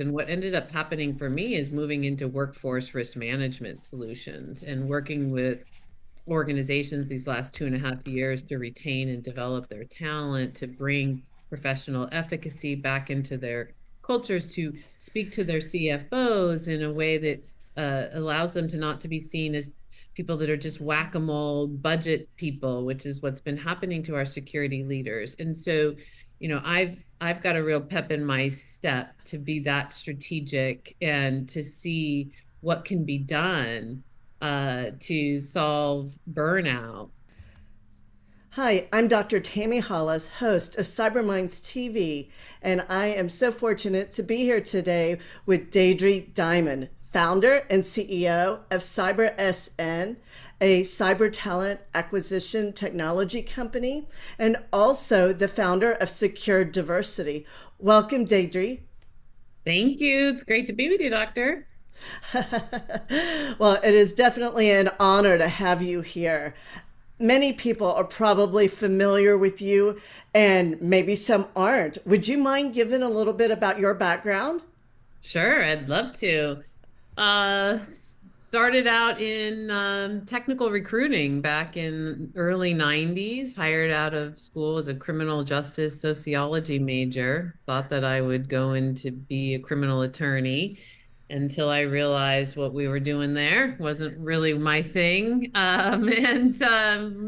And what ended up happening for me is moving into workforce risk management solutions and working with organizations these last 2.5 years to retain and develop their talent, to bring professional efficacy back into their cultures, to speak to their CFOs in a way that allows them to not to be seen as people that are just whack-a-mole budget people, which is what's been happening to our security leaders. And so, I've got a real pep in my step to be that strategic and to see what can be done to solve burnout. Hi, I'm Dr. Tammy Hollis, host of CyberMinds TV, and I am so fortunate to be here today with Deidre Diamond, founder and CEO of CyberSN, a cyber talent acquisition technology company, and also the founder of Secure Diversity. Welcome, Deidre. Thank you. It's great to be with you, Doctor. Well, it is definitely an honor to have you here. Many people are probably familiar with you, and maybe some aren't. Would you mind giving a little bit about your background? Sure, I'd love to. Started out in technical recruiting back in early 90s, hired out of school as a criminal justice sociology major. Thought that I would go in to be a criminal attorney until I realized what we were doing there wasn't really my thing. And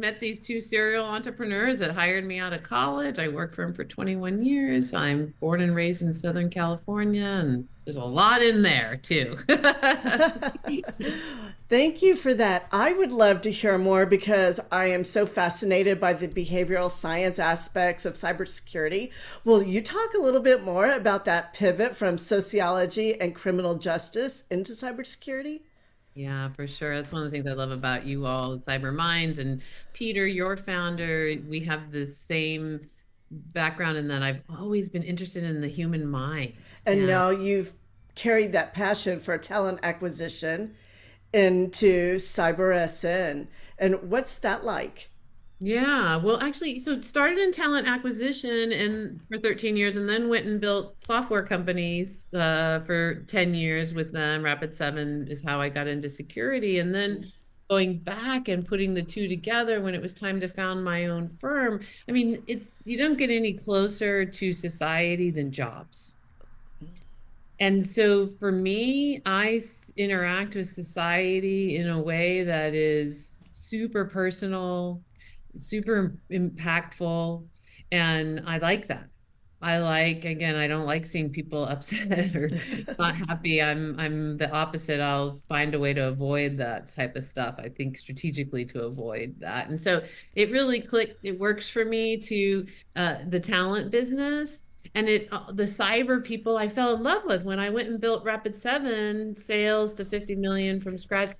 met these two serial entrepreneurs that hired me out of college. I worked for them for 21 years. I'm born and raised in Southern California, and there's a lot in there too. Thank you for that. I would love to hear more because I am so fascinated by the behavioral science aspects of cybersecurity. Will you talk a little bit more about that pivot from sociology and criminal justice into cybersecurity? Yeah, for sure. That's one of the things I love about you all, Cyber Minds, and Peter, your founder. We have the same background in that I've always been interested in the human mind. And And now you've carried that passion for talent acquisition into CyberSN. And what's that like? yeah, well, actually, so it started in talent acquisition and for 13 years, and then went and built software companies for 10 years with them. Rapid7 is how I got into security. And then going back and putting the two together when it was time to found my own firm. I mean, you don't get any closer to society than jobs. And so for me, interact with society in a way that is super personal, super impactful. And I like that. Again, I don't like seeing people upset or not happy. I'm the opposite. I'll find a way to avoid that type of stuff. I think strategically to avoid that. And so it really clicked. It works for me to the talent business. And the cyber people I fell in love with when I went and built Rapid7 sales to 50 million from scratch.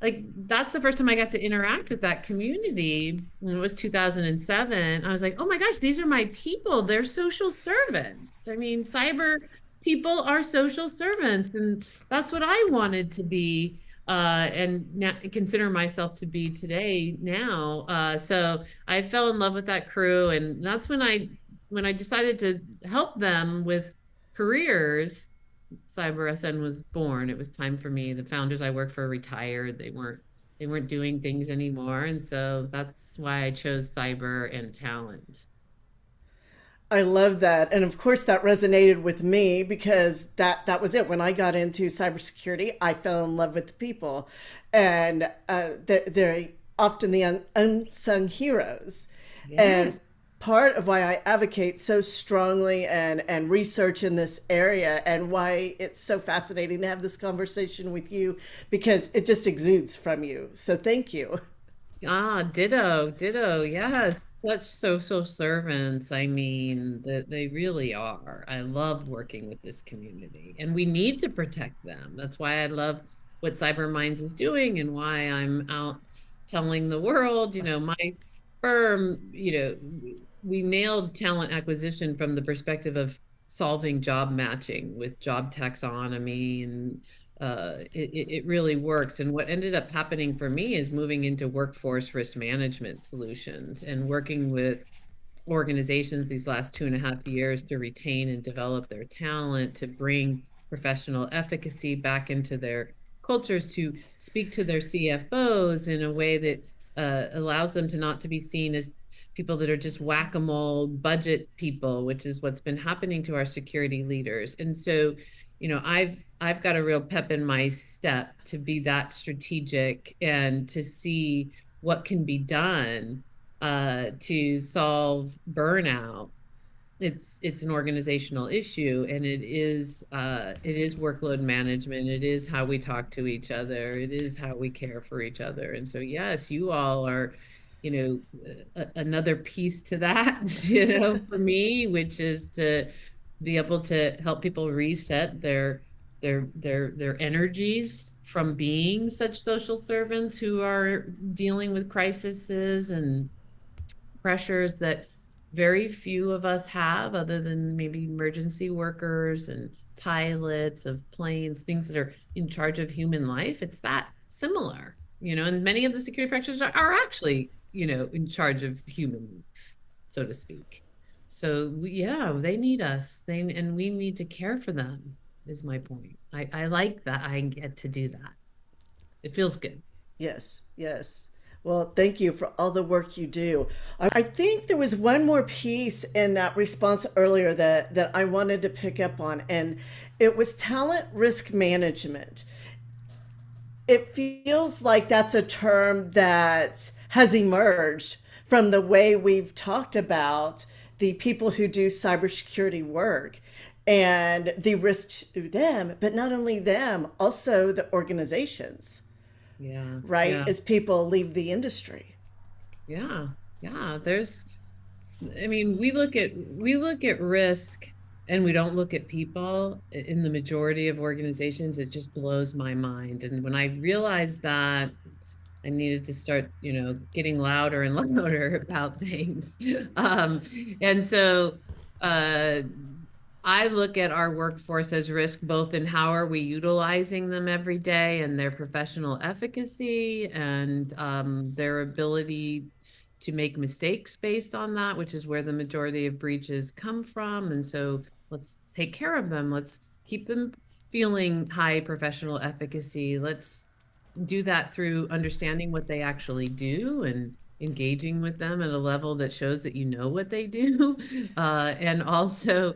Like that's the first time I got to interact with that community. And it was 2007. I was like, oh my gosh, these are my people. They're social servants. I mean, cyber people are social servants, and that's what I wanted to be. And now consider myself to be today now. So I fell in love with that crew, and that's when I decided to help them with careers. CyberSN was born. It was time for me. The founders I worked for retired. They weren't doing things anymore. And so that's why I chose cyber and talent. I love that. And of course that resonated with me because that was it. When I got into cybersecurity, I fell in love with the people. And they're often the unsung heroes. And Yes. part of why I advocate so strongly and research in this area and why it's so fascinating to have this conversation with you because it just exudes from you. So thank you. Ah, ditto, ditto. Yes. Such social servants. I mean, that they really are. I love working with this community, and we need to protect them. That's why I love what Cyber Minds is doing and why I'm out telling the world, my firm, we nailed talent acquisition from the perspective of solving job matching with job taxonomy, and it really works. And what ended up happening for me is moving into workforce risk management solutions and working with organizations these last 2.5 years to retain and develop their talent, to bring professional efficacy back into their cultures, to speak to their CFOs in a way that allows them to not to be seen as people that are just whack-a-mole budget people, which is what's been happening to our security leaders. And so, I've got a real pep in my step to be that strategic and to see what can be done to solve burnout. It's an organizational issue, and it is workload management. It is how we talk to each other. It is how we care for each other. And so, yes, you all are, another piece to that, for me, which is to be able to help people reset their energies from being such social servants who are dealing with crises and pressures that very few of us have, other than maybe emergency workers and pilots of planes, things that are in charge of human life. It's that similar, and many of the security practitioners are actually, in charge of human life, so to speak. So yeah, they need us. And we need to care for them, is my point. I like that I get to do that. It feels good. Yes, yes. Well, thank you for all the work you do. I think there was one more piece in that response earlier that I wanted to pick up on, and it was talent risk management. It feels like that's a term that has emerged from the way we've talked about the people who do cybersecurity work and the risks to them, but not only them, also the organizations, Yeah. right? Yeah. As people leave the industry. Yeah. Yeah. I mean, we look at risk and we don't look at people in the majority of organizations. It just blows my mind. And when I realized that, I needed to start, getting louder and louder about things. Um, and so uh, I look at our workforce as risk, both in how are we utilizing them every day and their professional efficacy and their ability to make mistakes based on that, which is where the majority of breaches come from. And so let's take care of them. Let's keep them feeling high professional efficacy. Let's do that through understanding what they actually do and engaging with them at a level that shows that you know what they do. And also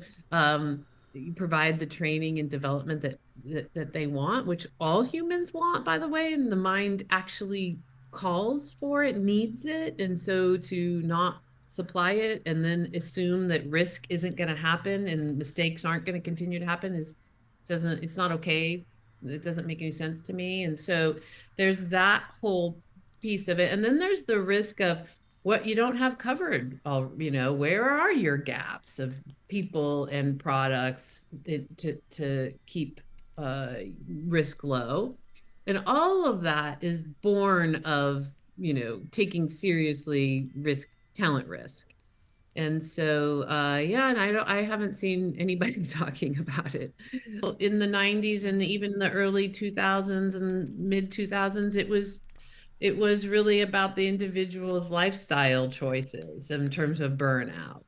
you provide the training and development that they want, which all humans want, by the way, and the mind actually calls for it, needs it. And so to not supply it and then assume that risk isn't going to happen and mistakes aren't going to continue to happen it's not okay. It doesn't make any sense to me. And so there's that whole piece of it. And then there's the risk of what you don't have covered. Where are your gaps of people and products to keep risk low? And all of that is born of, taking seriously talent risk. And so, yeah, and I haven't seen anybody talking about it. In the 90s and even the early 2000s and mid 2000s, it was really about the individual's lifestyle choices in terms of burnout.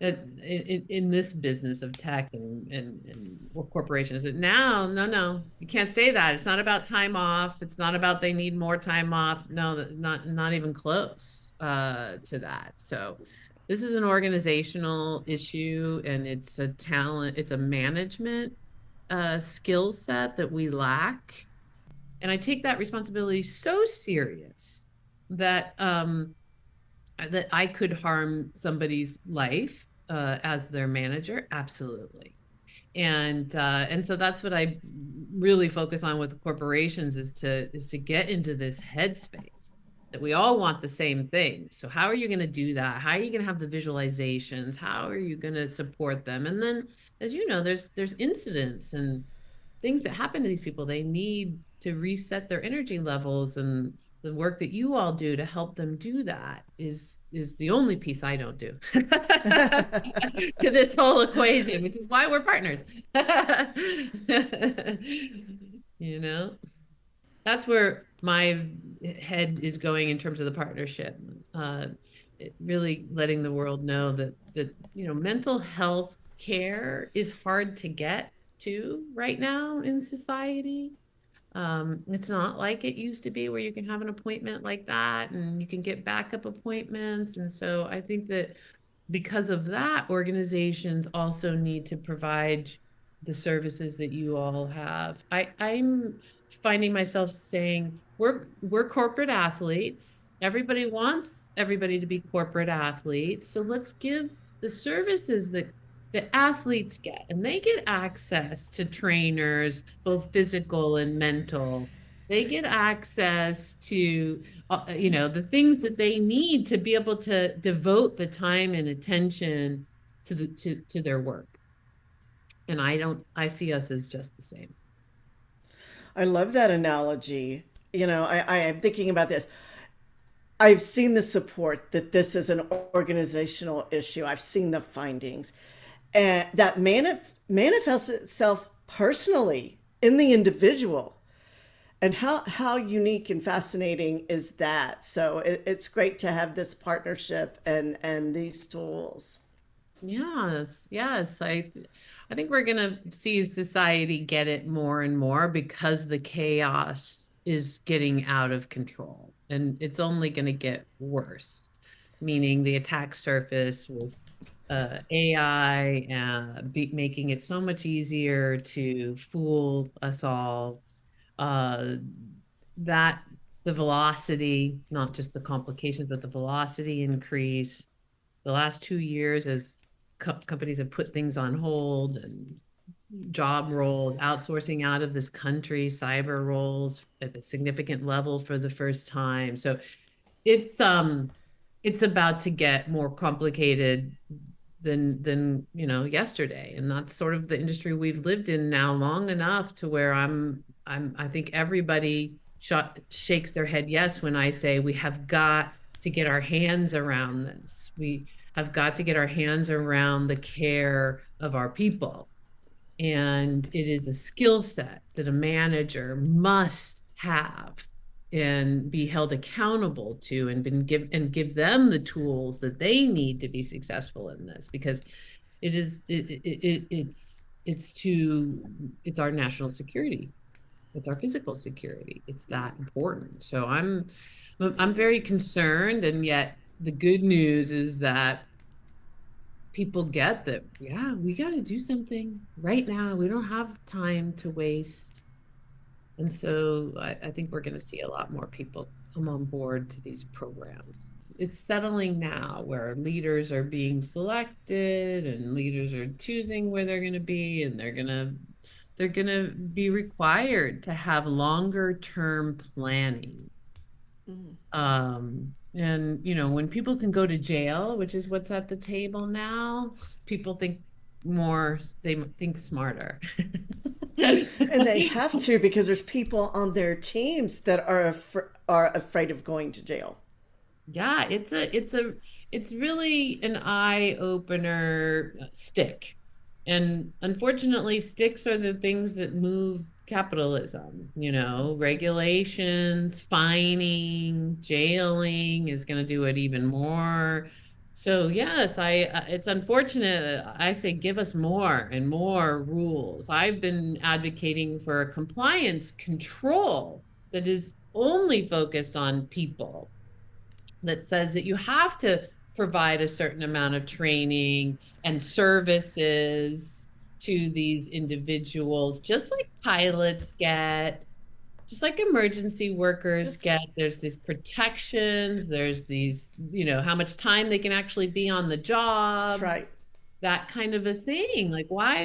In this business of tech and corporations. Now, no, you can't say that. It's not about time off. It's not about they need more time off. No, not even close to that. So this is an organizational issue, and it's a management skill set that we lack. And I take that responsibility so serious that that I could harm somebody's life as their manager. Absolutely. And so that's what I really focus on with corporations is to get into this headspace that we all want the same thing. So how are you going to do that? How are you going to have the visualizations? How are you going to support them? And then, as you know, there's incidents and things that happen to these people. They need to reset their energy levels, and the work that you all do to help them do that is the only piece I don't do to this whole equation, which is why we're partners. you know that's where my head is going in terms of the partnership. Really letting the world know that mental health care is hard to get too right now in society. It's not like it used to be where you can have an appointment like that and you can get backup appointments. And so I think that because of that, organizations also need to provide the services that you all have. I'm finding myself saying we're corporate athletes. Everybody wants everybody to be corporate athletes. So let's give the services that the athletes get, and they get access to trainers, both physical and mental. They get access to the things that they need to be able to devote the time and attention to their work. And I see us as just the same. I love that analogy. I am thinking about this. I've seen the support that this is an organizational issue. I've seen the findings, and that manifests itself personally in the individual. And how unique and fascinating is that? So it's great to have this partnership and these tools. Yes, yes. I think we're gonna see society get it more and more because the chaos is getting out of control, and it's only gonna get worse. Meaning the attack surface with AI making it so much easier to fool us all. Uh, that the velocity, not just the complications, but the velocity increase the last 2 years as companies have put things on hold and job roles, outsourcing out of this country, cyber roles at a significant level for the first time. So it's about to get more complicated than yesterday, and that's sort of the industry we've lived in now long enough to where I think everybody shakes their head yes when I say we have got to get our hands around this. We have got to get our hands around the care of our people. And it is a skill set that a manager must have and be held accountable to, and give them the tools that they need to be successful in this, because it's our national security. It's our physical security. It's that important. So I'm very concerned, and yet the good news is that people get that, yeah, we got to do something right now. We don't have time to waste. And so I think we're going to see a lot more people come on board to these programs. It's settling now where leaders are being selected and leaders are choosing where they're going to be, and they're going to be required to have longer term planning. And when people can go to jail, which is what's at the table now, people think more, they think smarter. And they have to, because there's people on their teams that are afraid of going to jail. Yeah, it's really an eye opener stick. And unfortunately, sticks are the things that move capitalism, regulations, fining, jailing is going to do it even more. So yes, it's unfortunate. I say give us more and more rules. I've been advocating for a compliance control that is only focused on people, that says that you have to provide a certain amount of training and services to these individuals, just like pilots get, just like emergency workers get. There's these protections, there's these, how much time they can actually be on the job. That's right. That kind of a thing. Like why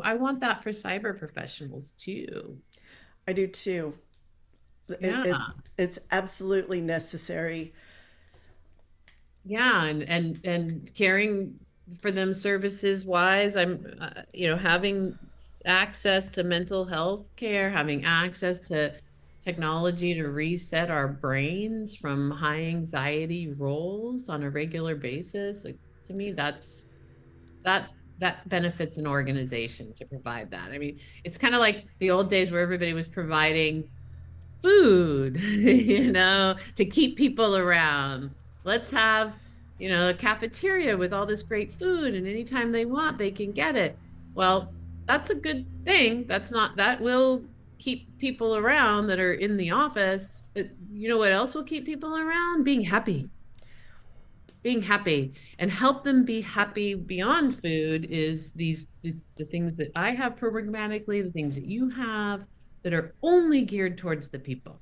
I want that for cyber professionals too. I do too. Yeah. It's absolutely necessary. Yeah, and caring for them services wise. I'm having access to mental health care, having access to technology to reset our brains from high anxiety roles on a regular basis. Like, to me, that benefits an organization to provide that. I mean, it's kind of like the old days where everybody was providing food, to keep people around. Let's have, a cafeteria with all this great food, and anytime they want, they can get it. Well, that's a good thing. That will keep people around that are in the office. But you know what else will keep people around? Being happy and help them be happy beyond food is the things that I have programmatically, the things that you have that are only geared towards the people.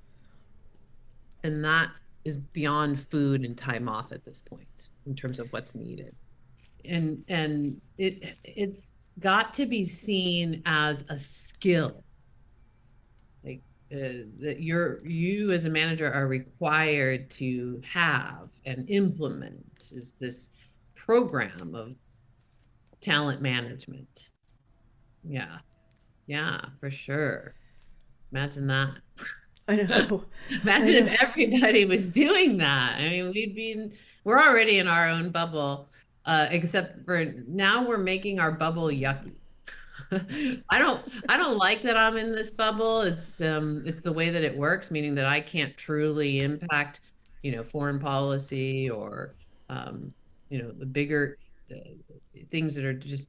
And that is beyond food and time off at this point in terms of what's needed. And it's got to be seen as a skill, like that you as a manager are required to have and implement is this program of talent management. Yeah, yeah, for sure. Imagine that. I know. I Imagine know. if everybody was doing that. I mean, we're already in our own bubble, except for now we're making our bubble yucky. I don't like that I'm in this bubble. It's the way that it works, meaning that I can't truly impact, foreign policy or um, the bigger uh, things that are just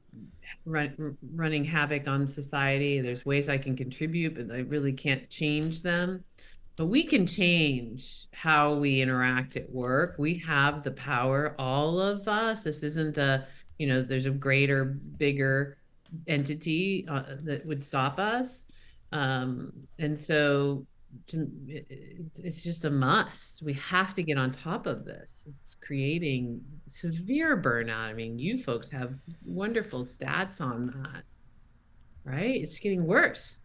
running havoc on society. There's ways I can contribute, but I really can't change them. But we can change how we interact at work. We have the power, all of us. This isn't there's a greater, bigger entity that would stop us. And so it's just a must. We have to get on top of this. It's creating severe burnout. I mean, you folks have wonderful stats on that, right? It's getting worse.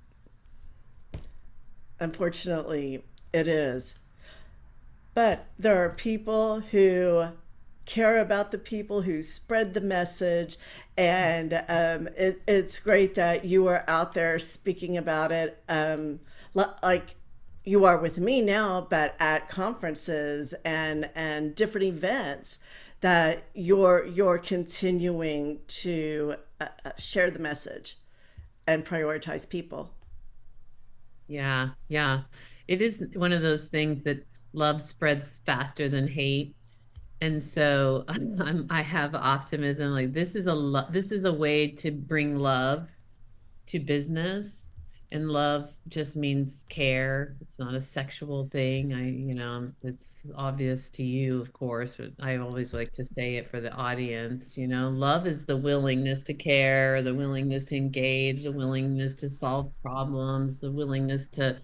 Unfortunately, it is. But there are people who care about the people who spread the message. And it's great that you are out there speaking about it, like you are with me now, but at conferences and different events that you're continuing to share the message and prioritize people. Yeah, yeah. It is one of those things that love spreads faster than hate. And so I have optimism. Like this is a way to bring love to business. And love just means care. It's not a sexual thing. It's obvious to you, of course, but I always like to say it for the audience. Love is the willingness to care, the willingness to engage, the willingness to solve problems, the willingness to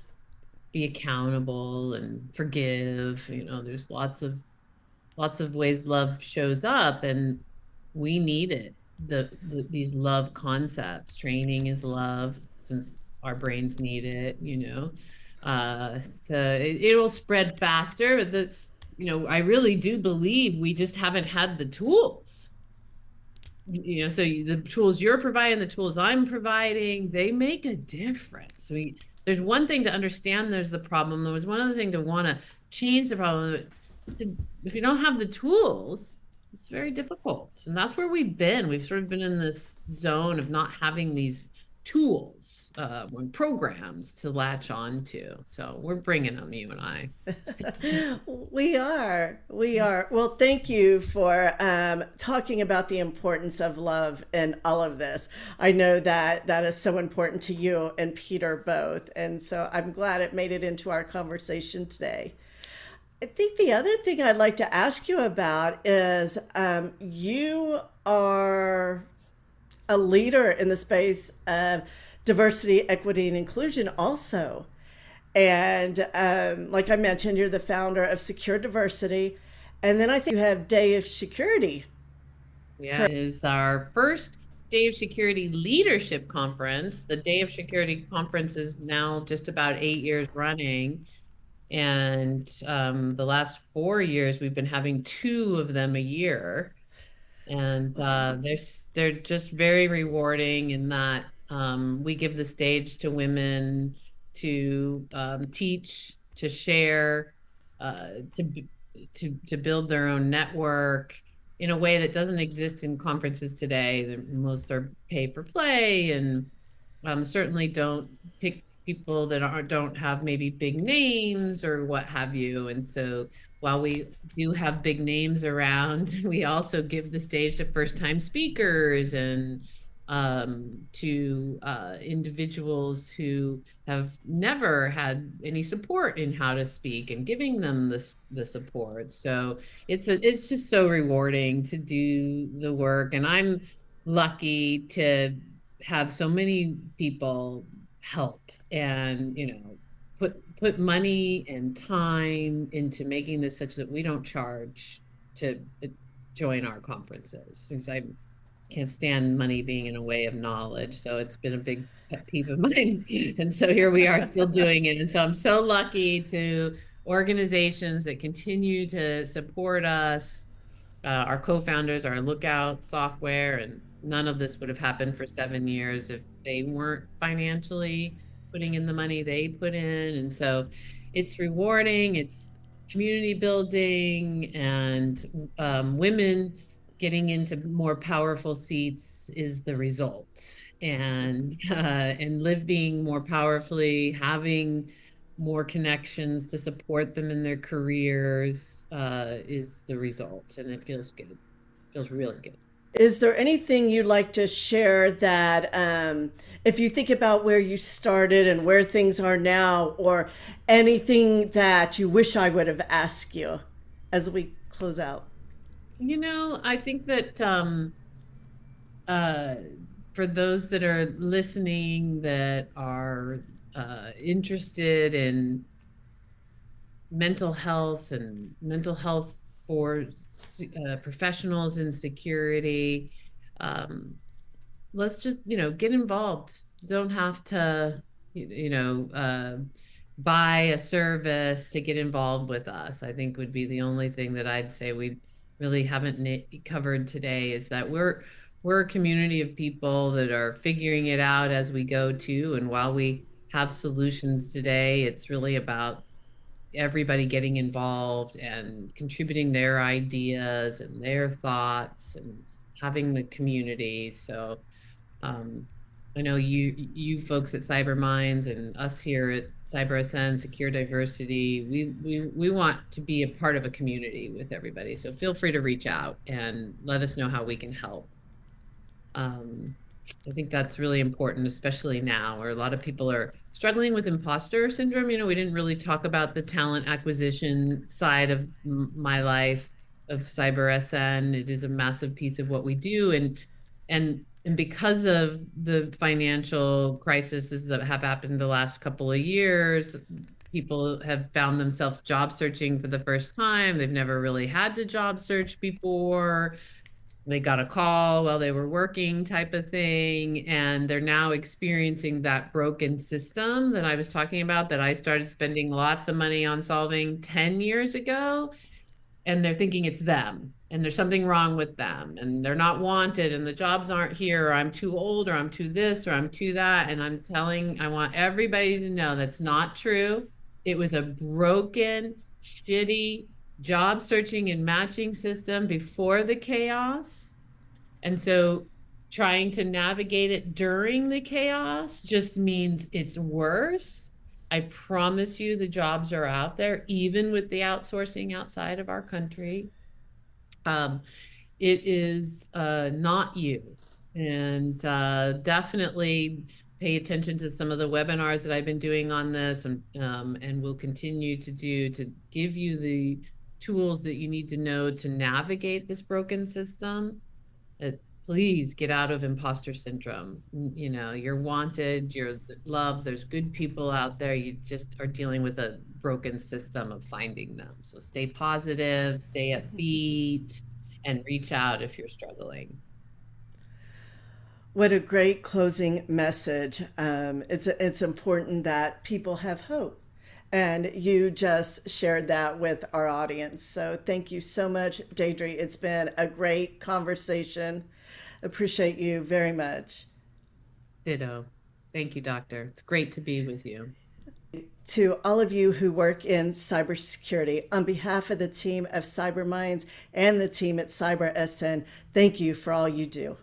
be accountable and forgive. There's lots of ways love shows up, and we need it. These love concepts. Training is love, since our brains need it. So it will spread faster, but I really do believe we just haven't had the tools. So the tools you're providing, the tools I'm providing, they make a difference. There's one thing to understand there's the problem. There was one other thing to want to change the problem. If you don't have the tools, it's very difficult. And that's where we've been. We've sort of been in this zone of not having these tools, programs to latch on to. So we're bringing them, you and I. We are. We are. Well, thank you for talking about the importance of love in all of this. I know that that is so important to you and Peter both. And so I'm glad it made it into our conversation today. I think the other thing I'd like to ask you about is you are a leader in the space of diversity, equity, and inclusion, also. And like I mentioned, you're the founder of Secure Diversity. And then I think you have Day of Security. Yeah, it is our first Day of Security Leadership Conference. The Day of Security Conference is now just about 8 years running. And the last 4 years, we've been having two of them a year. And they're just very rewarding in that we give the stage to women to teach, to share, to build their own network in a way that doesn't exist in conferences today. Most are pay for play, and certainly don't pick people that don't have maybe big names or what have you. And so while we do have big names around, we also give the stage to first time speakers and to individuals who have never had any support in how to speak and giving them the support. So it's just so rewarding to do the work, and I'm lucky to have so many people help and put money and time into making this such that we don't charge to join our conferences, because I can't stand money being in a way of knowledge. So it's been a big pet peeve of mine. And so here we are still doing it. And so I'm so lucky to organizations that continue to support us. Our co-founders are Lookout Software, and none of this would have happened for 7 years if they weren't financially putting in the money they put in. And so it's rewarding, it's community building, and women getting into more powerful seats is the result. And living more powerfully, having more connections to support them in their careers is the result. And it feels good. It feels really good. Is there anything you'd like to share that, if you think about where you started and where things are now, or anything that you wish I would have asked you as we close out? I think that uh, for those that are listening that are interested in mental health and mental health for professionals in security, let's just get involved. Don't have to buy a service to get involved with us. I think would be the only thing that I'd say we really haven't covered today, is that we're a community of people that are figuring it out as we go too. And while we have solutions today, it's really about everybody getting involved and contributing their ideas and their thoughts and having the community. So I know you folks at CyberMinds and us here at CyberSN Secure Diversity, we want to be a part of a community with everybody. So feel free to reach out and let us know how we can help. I think that's really important, especially now where a lot of people are struggling with imposter syndrome. We didn't really talk about the talent acquisition side of my life of CyberSN. It is a massive piece of what we do. And because of the financial crises that have happened the last couple of years, people have found themselves job searching for the first time. They've never really had to job search before. They got a call while they were working, type of thing. And they're now experiencing that broken system that I was talking about, that I started spending lots of money on solving 10 years ago. And they're thinking it's them, and there's something wrong with them, and they're not wanted, and the jobs aren't here, or I'm too old, or I'm too this, or I'm too that. And I want everybody to know that's not true. It was a broken, shitty job searching and matching system before the chaos. And so trying to navigate it during the chaos just means it's worse. I promise you the jobs are out there, even with the outsourcing outside of our country. It is not you. And definitely pay attention to some of the webinars that I've been doing on this, and will continue to do, to give you the tools that you need to know to navigate this broken system. Please get out of imposter syndrome. You're wanted, you're loved, there's good people out there. You just are dealing with a broken system of finding them. So stay positive, stay upbeat, and reach out if you're struggling. What a great closing message. It's important that people have hope. And you just shared that with our audience. So thank you so much, Deidre. It's been a great conversation. Appreciate you very much. Ditto. Thank you, Doctor. It's great to be with you. To all of you who work in cybersecurity, on behalf of the team of CyberMinds and the team at CyberSN, thank you for all you do.